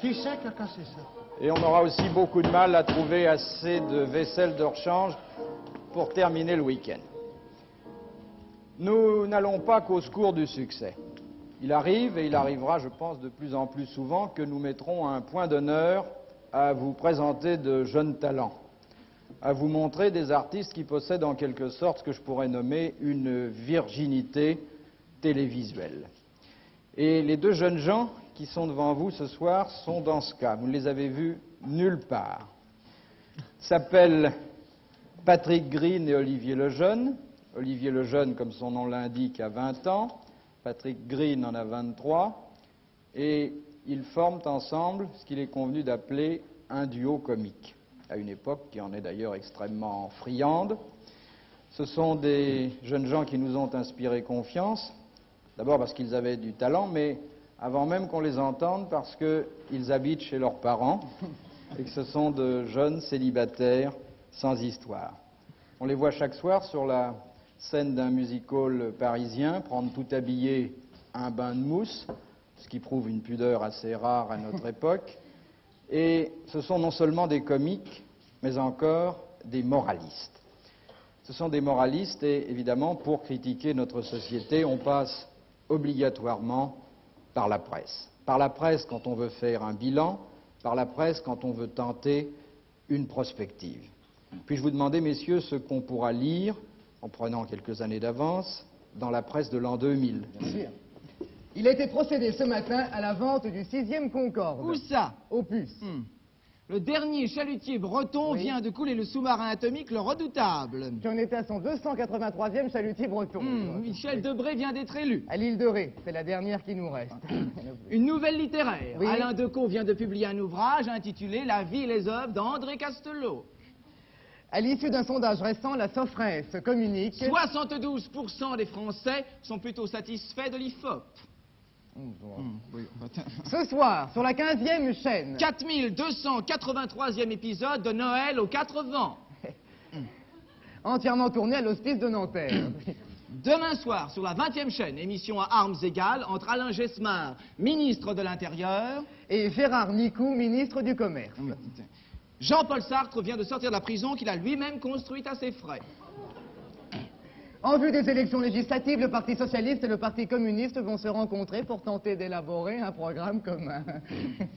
Qui c'est qui a cassé ça? Et on aura aussi beaucoup de mal à trouver assez de vaisselle de rechange pour terminer le week-end. Nous n'allons pas qu'au secours du succès. Il arrive, et il arrivera, je pense, de plus en plus souvent, que nous mettrons un point d'honneur à vous présenter de jeunes talents, à vous montrer des artistes qui possèdent en quelque sorte ce que je pourrais nommer une virginité télévisuelle. Et les deux jeunes gens qui sont devant vous ce soir sont dans ce cas. Vous ne les avez vus nulle part. Ils s'appellent Patrick Green et Olivier Lejeune. Olivier Lejeune, comme son nom l'indique, a 20 ans. Patrick Green en a 23. Et ils forment ensemble ce qu'il est convenu d'appeler un duo comique, à une époque qui en est d'ailleurs extrêmement friande. Ce sont des jeunes gens qui nous ont inspiré confiance, d'abord parce qu'ils avaient du talent, mais avant même qu'on les entende, parce qu'ils habitent chez leurs parents et que ce sont de jeunes célibataires sans histoire. On les voit chaque soir sur la scène d'un music-hall parisien, prendre tout habillé un bain de mousse, ce qui prouve une pudeur assez rare à notre époque. Et ce sont non seulement des comiques, mais encore des moralistes. Ce sont des moralistes et, évidemment, pour critiquer notre société, on passe obligatoirement par la presse. Par la presse quand on veut faire un bilan, par la presse quand on veut tenter une prospective. Puis-je vous demander, messieurs, ce qu'on pourra lire, en prenant quelques années d'avance, dans la presse de l'an 2000. Bien sûr. Il a été procédé ce matin à la vente du 6e Concorde. Où ça? Opus. Le dernier chalutier breton vient de couler le sous-marin atomique le Redoutable. Qui en était à son 283e chalutier breton. Michel Debré vient d'être élu. À l'île de Ré, c'est la dernière qui nous reste. Une nouvelle littéraire. Oui. Alain Decaux vient de publier un ouvrage intitulé La vie et les œuvres d'André Castelot. À l'issue d'un sondage récent, la Sofresse communique... 72% des Français sont plutôt satisfaits de l'IFOP. Ce soir, sur la 15e chaîne... 4283e épisode de Noël aux 4 vents. Entièrement tourné à l'hospice de Nanterre. Demain soir, sur la 20e chaîne, émission à armes égales entre Alain Gesmard, ministre de l'Intérieur... Et Gérard Nicou, ministre du Commerce. Jean-Paul Sartre vient de sortir de la prison qu'il a lui-même construite à ses frais. En vue des élections législatives, le Parti socialiste et le Parti communiste vont se rencontrer pour tenter d'élaborer un programme commun.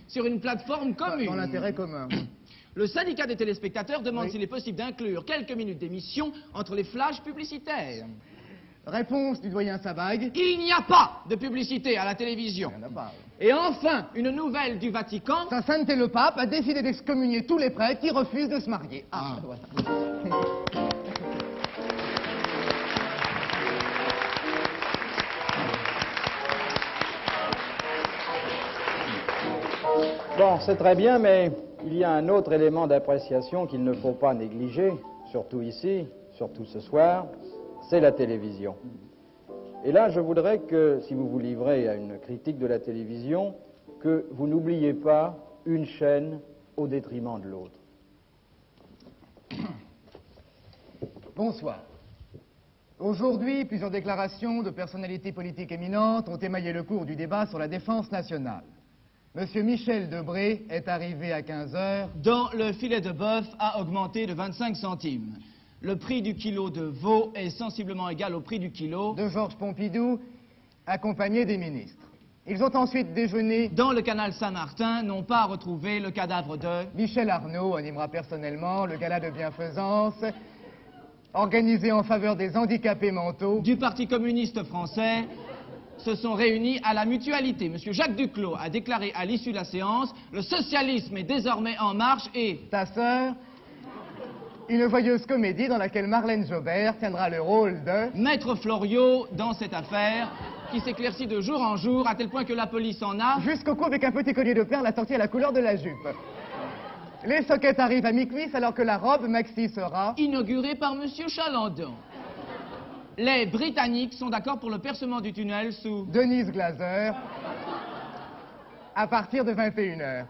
Sur une plateforme commune. Dans l'intérêt commun. Le syndicat des téléspectateurs demande s'il est possible d'inclure quelques minutes d'émission entre les flashs publicitaires. Réponse du doyen Sabag. Il n'y a pas de publicité à la télévision. Il n'y en a pas. Et enfin, une nouvelle du Vatican. Sa sainteté le pape a décidé d'excommunier tous les prêtres qui refusent de se marier. Voilà. Bon, c'est très bien, mais il y a un autre élément d'appréciation qu'il ne faut pas négliger, surtout ici, surtout ce soir, c'est la télévision. Et là, je voudrais que, si vous vous livrez à une critique de la télévision, que vous n'oubliez pas une chaîne au détriment de l'autre. Bonsoir. Aujourd'hui, plusieurs déclarations de personnalités politiques éminentes ont émaillé le cours du débat sur la défense nationale. Monsieur Michel Debré est arrivé à 15 heures. Dont le filet de bœuf a augmenté de 25 centimes. Le prix du kilo de veau est sensiblement égal au prix du kilo de Georges Pompidou, accompagné des ministres. Ils ont ensuite déjeuné. Dans le canal Saint-Martin, n'ont pas retrouvé le cadavre de... Michel Arnaud animera personnellement le gala de bienfaisance organisé en faveur des handicapés mentaux. Du Parti communiste français se sont réunis à la mutualité. Monsieur Jacques Duclos a déclaré à l'issue de la séance « Le socialisme est désormais en marche et... » Ta sœur, une joyeuse comédie dans laquelle Marlène Jobert tiendra le rôle de... Maître Floriot dans cette affaire qui s'éclaircit de jour en jour à tel point que la police en a... Jusqu'au cou avec un petit collier de perles assorti à la couleur de la jupe. Les soquettes arrivent à mi-cuisse alors que la robe maxi sera... inaugurée par Monsieur Chalandon. Les Britanniques sont d'accord pour le percement du tunnel sous... Denise Glaser, à partir de 21h.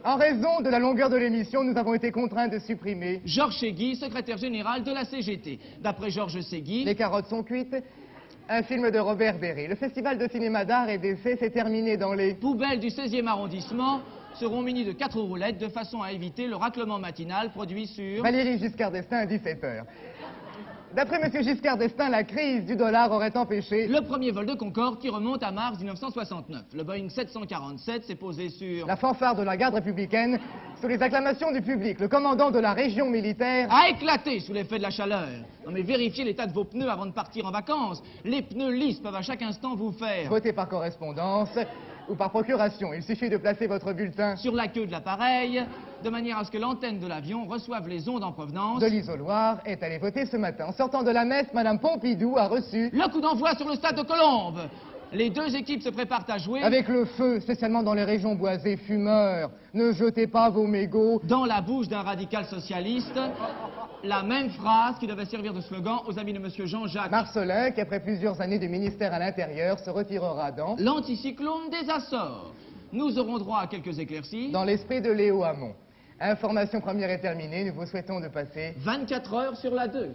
En raison de la longueur de l'émission, nous avons été contraints de supprimer... Georges Ségui, secrétaire général de la CGT. D'après Georges Ségui... Les carottes sont cuites. Un film de Robert Berry. Le festival de cinéma d'art et d'essai s'est terminé dans les... Poubelles du 16e arrondissement seront munies de 4 roulettes de façon à éviter le raclement matinal produit sur... Valéry Giscard d'Estaing à 17h. D'après M. Giscard d'Estaing, la crise du dollar aurait empêché... Le premier vol de Concorde qui remonte à mars 1969. Le Boeing 747 s'est posé sur... La fanfare de la garde républicaine, sous les acclamations du public, le commandant de la région militaire... A éclaté sous l'effet de la chaleur. Non mais vérifiez l'état de vos pneus avant de partir en vacances. Les pneus lisses peuvent à chaque instant vous faire... Voter par correspondance ou par procuration. Il suffit de placer votre bulletin sur la queue de l'appareil, de manière à ce que l'antenne de l'avion reçoive les ondes en provenance... de l'isoloir est allé voter ce matin. En sortant de la messe, Madame Pompidou a reçu... Le coup d'envoi sur le stade de Colombes. Les deux équipes se préparent à jouer... Avec le feu, spécialement dans les régions boisées, fumeurs. Ne jetez pas vos mégots. Dans la bouche d'un radical socialiste, la même phrase qui devait servir de slogan aux amis de M. Jean-Jacques Marcellin, qui après plusieurs années de ministère à l'Intérieur, se retirera dans... l'anticyclone des Açores. Nous aurons droit à quelques éclaircies. Dans l'esprit de Léo Hamon. Information première est terminée. Nous vous souhaitons de passer... 24 heures sur la 2.